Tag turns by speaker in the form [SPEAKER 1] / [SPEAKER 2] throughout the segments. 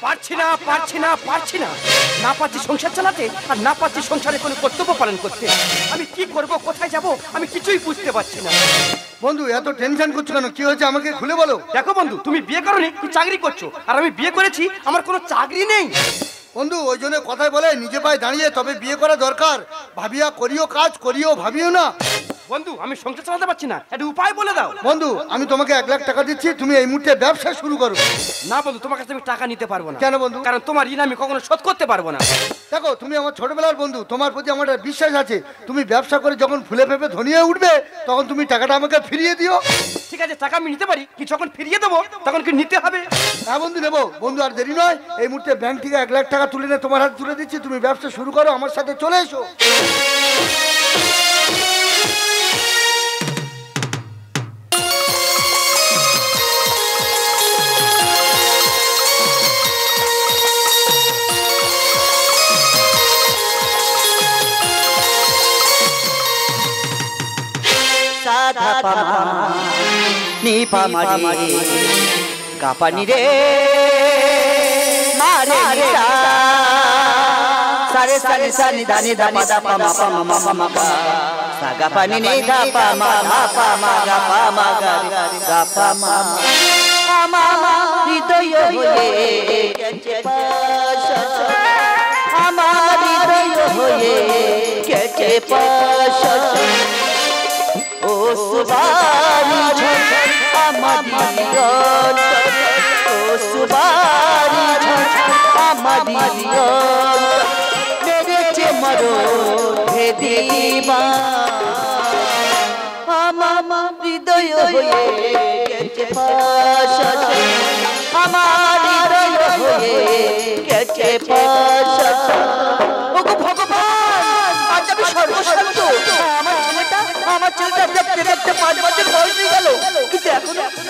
[SPEAKER 1] পারছি না না পারছি সংসার চালাতে, আর না পারছি সংসারে কোনো কর্তব্য পালন করতে। আমি কি করব, কোথায় যাব, আমি কিছুই বুঝতে পারছি না।
[SPEAKER 2] বন্ধু এত টেনশন করছো কেন? কি হয়েছে আমাকে খুলে বলো।
[SPEAKER 1] দেখো বন্ধু, তুমি বিয়ে করোনি, তুমি চাকরি করছো, আর আমি বিয়ে করেছি, আমার কোনো চাকরি নেই।
[SPEAKER 2] বন্ধু ওই জন্য কথাই বলে নিজে পায়ে দাঁড়িয়ে তবে বিয়ে করা দরকার। ভাবিয়া করিও কাজ, করিও ভাবিও না।
[SPEAKER 1] বন্ধু আমি সংসার চালাতে পারছি না, একটা উপায় বলে দাও।
[SPEAKER 2] বন্ধু আমি তোমাকে 1 লাখ টাকা দিচ্ছি, তুমি এই মুহূর্তে ব্যবসা শুরু করো।
[SPEAKER 1] না বন্ধু, তোমার কাছে আমি টাকা নিতে পারবো না।
[SPEAKER 2] কেন বন্ধু?
[SPEAKER 1] কারণ তোমার ঋণ আমি কখনো শোধ করতে পারবো না।
[SPEAKER 2] দেখো তুমি আমার ছোটবেলার বন্ধু, তোমার প্রতি আমার একটা বিশ্বাস আছে। তুমি ব্যবসা করে যখন ফুলে ফেপে ধনী হয়ে উঠবে তখন তুমি টাকাটা আমাকে ফিরিয়ে দিও।
[SPEAKER 1] ঠিক আছে, টাকা আমি নিতে পারি, কি যখন ফিরিয়ে দেবো তখন কি নিতে হবে?
[SPEAKER 2] হ্যাঁ বন্ধু নেবো। বন্ধু আর দেরি নয়, এই মুহূর্তে ব্যাংক থেকে 1 লাখ টাকা তুলে নিয়ে তোমার হাতে তুলে দিচ্ছি। তুমি ব্যবসা শুরু করো, আমার সাথে চলে এসো।
[SPEAKER 3] সাধা পামা নি পামা রে কাপানি রে মারে রে সারে সারে সানি দানি দা পা দা পামা পামা মামা পা সাগা পানি নি দা পামা মা পামা গা পামা গা পামা মামা হৃদয় হয়ে কেচে পাশা আমার হৃদয় হয়ে কেচে পাশা ও সুবারি ঝড় আমারি রন ও সুবারি ঝড় আমারি রন মেরেছে মরো হে দিবা আমার হৃদয় হয়ে গেছে পাশা আমার হৃদয় হয়ে গেছে পাশা ও ভগবান আজ আমি সর্বশান্ত আমার ছেলেটা দেখতে দেখতে 5 বছর বয়স হয়ে গেল,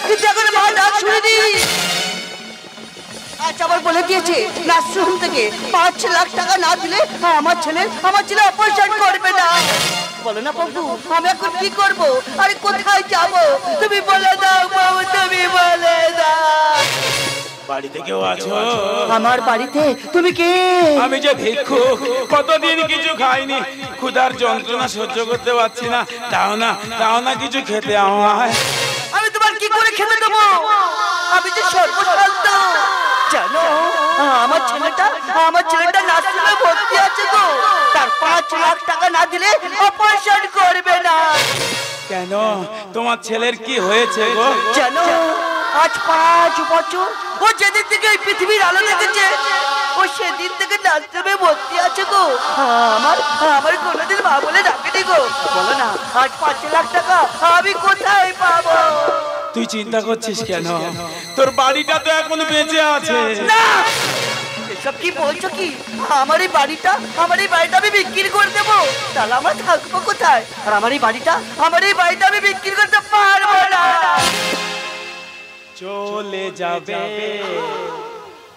[SPEAKER 3] কিন্তু এখনো মা ডাক শুনিনি। আজ আবার বলে দিয়েছে নার্সিং থেকে 5 লাখ টাকা না দিলে আমার ছেলে অপারেশন করবে না। বলো না বাবু, আমি এখন কি করব? আরে কোথায় যাব? তুমি বলে দাও বাবু, তুমি বলে দাও।
[SPEAKER 4] বাড়িতে কেউ আছো?
[SPEAKER 3] আমার বাড়িতে? তুমি কে?
[SPEAKER 4] আমি যে ভিক্ষুক, কতদিন কিছু খাইনি, ক্ষুধার যন্ত্রণা সহ্য করতে পারছি না। দাও না কিছু খেতে আমায়।
[SPEAKER 3] আমি তোমার কি করে খেতে দেবো? আমি যে সর্বশান্ত। জানো আমার ছেলেটা নার্সিংয়ে ভর্তি আছে গো। তার 5 লাখ টাকা না দিলে অপারেশন করবে না।
[SPEAKER 4] কেন, তোমার ছেলের কি হয়েছে গো?
[SPEAKER 3] জানো আজ 5 বছর ও যেদিন থেকে এই পৃথিবীর আলো দেখেছে ও সেদিন থেকে নার্সিংয়ে ভর্তি আছে গো। আমার কোনোদিন মা বলে ডাকেনি গো। বলো না আজ 5 লাখ টাকা আমি কোথায় পাবো?
[SPEAKER 4] তুই চিন্তা করছিস কেন? তোর বাড়িটা তো এখন বেঁচে আছে।
[SPEAKER 3] না, এসব কি বলছো কি? আমার এই বাড়িটা আমি বিক্রি করে দেবো, তাহলে আমরা থাকবো কোথায়? আর আমার এই বাড়িটা আমি বিক্রি করতে পারবো না।
[SPEAKER 4] চলে যাবে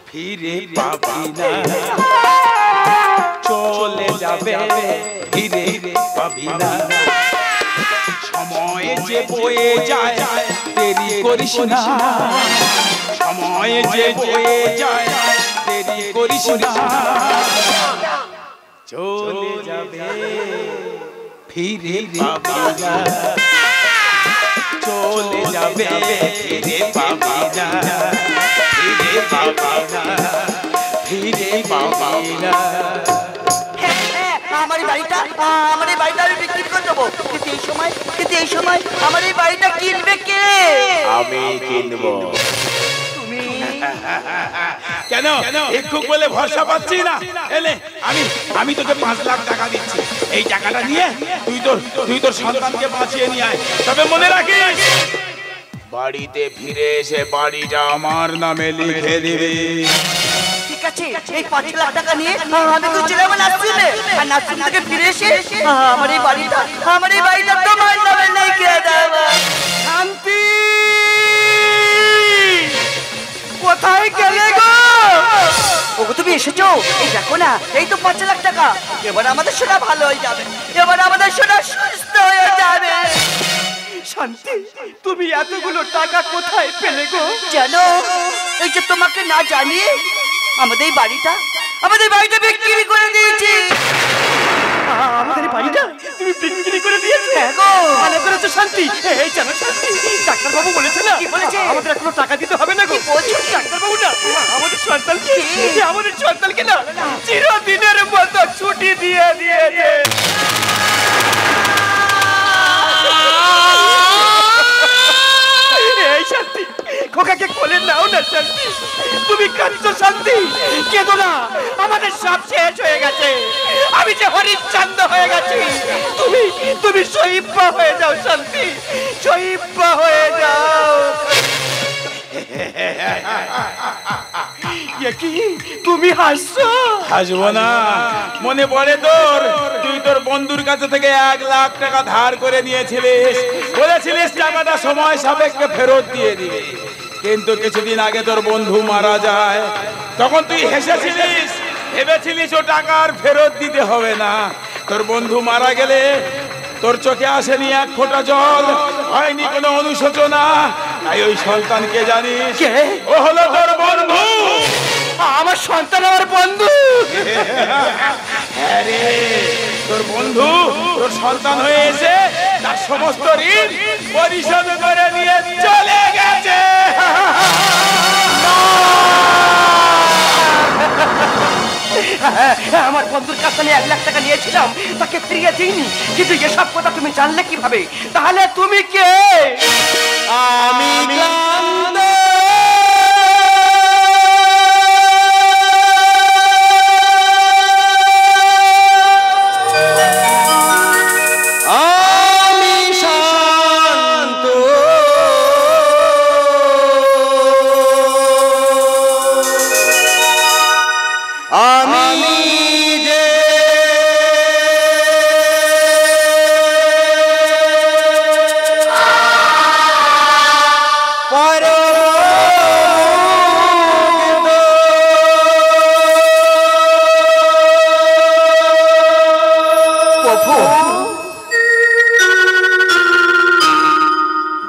[SPEAKER 4] ফিরে পাবি না, চলে যাবে ফিরে পাবি না। সময় যে বয়ে যায় দেরি করিস না, সময় যে বয়ে যায় দেরি করিস না। চলে যাবে ফিরে পাবি না, চলে যাবে ফিরে পাবি না, ফিরে পাবি না, ফিরে পাবি না।
[SPEAKER 3] আমার এই বাড়িটা আমি বিক্রি করে দেবো, কিন্তু এই সময় আমার এই বাড়িটা কিনবে কে?
[SPEAKER 4] আমি কিনবো। কেন ভিক্ষুক বলে ভরসা পাচ্ছি না? এলে আমি তোকে 5 লাখ টাকা দিচ্ছি। এই টাকাটা নিয়ে তুই তোর সন্তানকে বাঁচিয়ে নিয়ে আয়। তবে মনে রাখিস, বাড়িতে ফিরে এসে বাড়িটা আমার নামে লিখে দিবি।
[SPEAKER 3] ঠিক আছে, এই 5 লাখ টাকা নিয়ে আমি তো চলে যাবো নার্সিংয়ে, আর নার্সিং থেকে ফিরে এসে আমার এই বাড়িটা তোমার নামে লিখে দেবো।
[SPEAKER 1] শান্তি, কোথায় গেলে গো?
[SPEAKER 3] ওগো তুমি এসেছো? এই দেখো না, এই তো 5 লাখ টাকা। এবার আমাদের সোনা ভালো হয়ে যাবে, এবার আমাদের সোনা সুস্থ হয়ে যাবে।
[SPEAKER 1] শান্তি, তুমি এতগুলো টাকা কোথায় পেলে গো?
[SPEAKER 3] জানো, এই যে তোমাকে না জানিয়ে আমাদের বাড়িটা বিক্রি করে দিয়েছি।
[SPEAKER 1] আমাদের বাড়িটা তুমি বিক্রি করে দিয়েছো? ভালো করেছো শান্তি। এই জানো শান্তি, ডাক্তার বাবু বলেছে না,
[SPEAKER 3] কি বলেছে?
[SPEAKER 1] আমাদের কোনো টাকা দিতে হবে না গো। ডাক্তার বাবু না আমাদের সন্তানকে না চিরদিনের মতো ছুটি দিয়ে দিয়েছে। এই শান্তি, খোকাকে কোলে নাও না শান্তি। তুমি কাঁদছো শান্তি, কেঁদো না, আমাদের সব শেষ হয়ে গেছে। আমি যে হরিশ্চন্দ্র হয়ে গেছি, তুমি শহীদ হয়ে যাও শান্তি, শহীদ হয়ে যাও। কি তুমি হাসছো?
[SPEAKER 4] হাসবো না, মনে পড়ে তুই তোর বন্ধুর কাছে থেকে 1 লাখ টাকা ধার করে নিয়েছিলিস, বলেছিলিস টাকাটা সময় সাপেক্ষে ফেরত দিয়ে দিবি। কিন্তু কিছুদিন আগে তোর বন্ধু মারা যায়, তখন তুই হেসেছিলিস, ভেবেছিলিস ও টাকা আর ফেরত দিতে হবে না। তোর বন্ধু মারা গেলে তোর চোখে আসেনি 1 ফোঁটা জল, হয়নি কোনো অনুশোচনা। তাই ওই সন্তানকে জানিস, ও হলো তোর বন্ধু।
[SPEAKER 1] আমার সন্তান আমার বন্ধু।
[SPEAKER 4] হ্যাঁ রে, তোর বন্ধু তোর সন্তান হয়ে এসে তার সমস্ত ঋণ পরিশোধ করে নিয়ে চলে গেছে।
[SPEAKER 1] আমার বন্ধুর কাছে 1 লাখ টাকা নিয়েছিলাম, তাকে ফিরিয়ে দিইনি। কিন্তু এসব কথা তুমি জানলে কিভাবে? তাহলে তুমি কে?
[SPEAKER 3] আমি ক্লান্ত, আমি শান্ত, আমি যে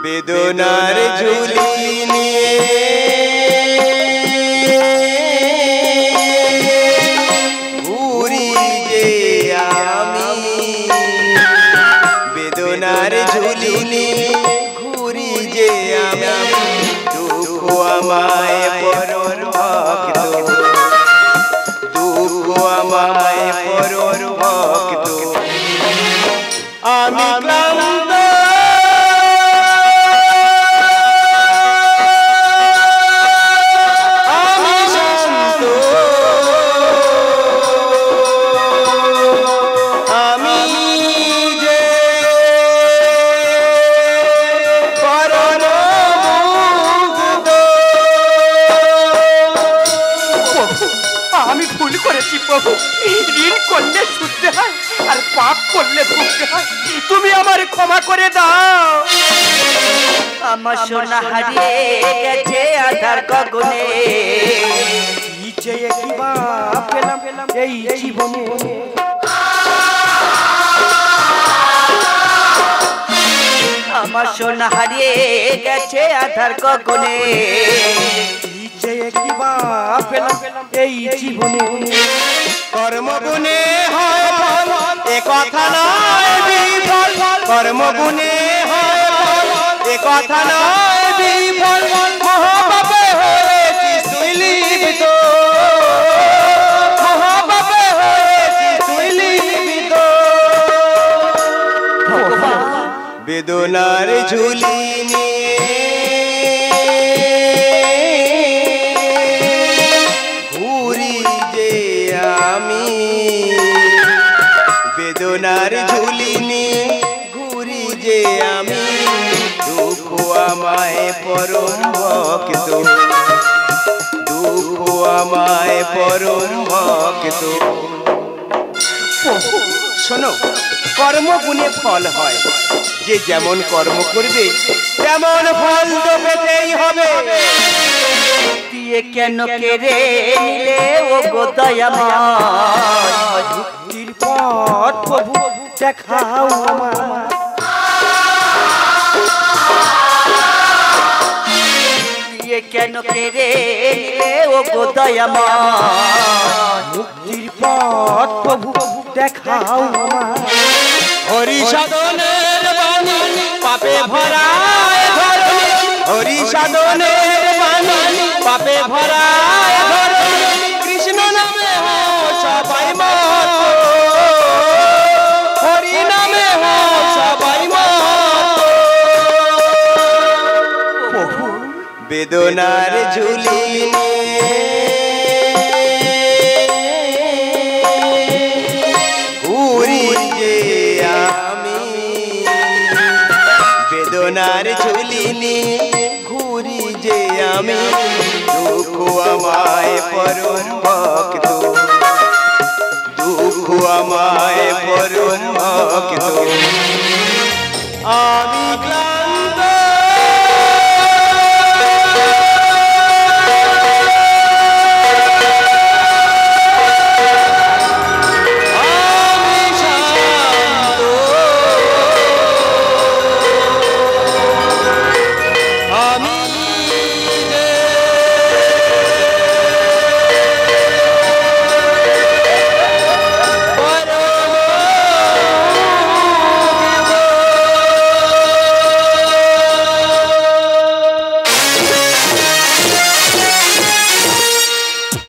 [SPEAKER 3] বেদনার ঝুলি নিয়ে ঘুরি যে আমি, বেদনার ঝুলি নিয়ে ঘুরি যে আমি, দুঃখ আমায় পরর ভক্ত, দুঃখ আমায় পরর ভক্ত, আমি ক্লান্ত,
[SPEAKER 1] প্রভু, ঋণ করলে শুনতে হয় আর পাপ করলে ভুগতে হয়। তুমি আমার ক্ষমা করে দাও।
[SPEAKER 3] আমার সোনা হারিয়ে গেছে আধার গগনে,
[SPEAKER 1] চেয়ে কি বা পেলাম এই জীবনে।
[SPEAKER 3] আমার সোনা হারিয়ে গেছে আধার গগনে,
[SPEAKER 1] চেয়ে কি বা পেলাম এই জীবনে।
[SPEAKER 3] কর্মগুণে হয় ফল, এ কথা নয় বিফল, কর্মগুণে হয় ফল, এ কথা নয় বিফল, মহাপাপে হয়েছি তুই লিপ্ত, মহাপাপে হয়েছি তুই লিপ্ত, বেদনার ঝুলি নিয়ে ঘুরি যে আমি, বেদনার ঝুলি নিয়ে ঘুরি যে আমি, দুঃখ আমায় পরম ভক্ত, দুঃখ আমায় পরম ভক্ত। শোনো, কর্ম গুণে ফল হয়, যে যেমন কর্ম করবে তেমন ফল তো পেতেই হবে। দিয়ে কেন কেড়ে নিলে ও গো দয়াময়,
[SPEAKER 1] মুক্তির পথ প্রভু দেখাও আমার।
[SPEAKER 3] দিয়ে কেন কেড়ে নিলে ও গো দয়াময়
[SPEAKER 1] মুক্তির পথ প্রভু দেখাও আমায় হরি সাধনের বাণী পাপে ভরা এ ধরণী হরি সাধনের বাণী পাপে ভরা এ ধরণী কৃষ্ণ নামে হও সবাই মত হরি নামে হও সবাই মত প্রভু বেদনার ঝুলি ঘুরি যে আমি বেদনার ঝুলি নিয়ে ঘুরি যে আমি দুঃখ আমায় পরম ভক্ত দুঃখ আমায় পরম ভক্ত আমি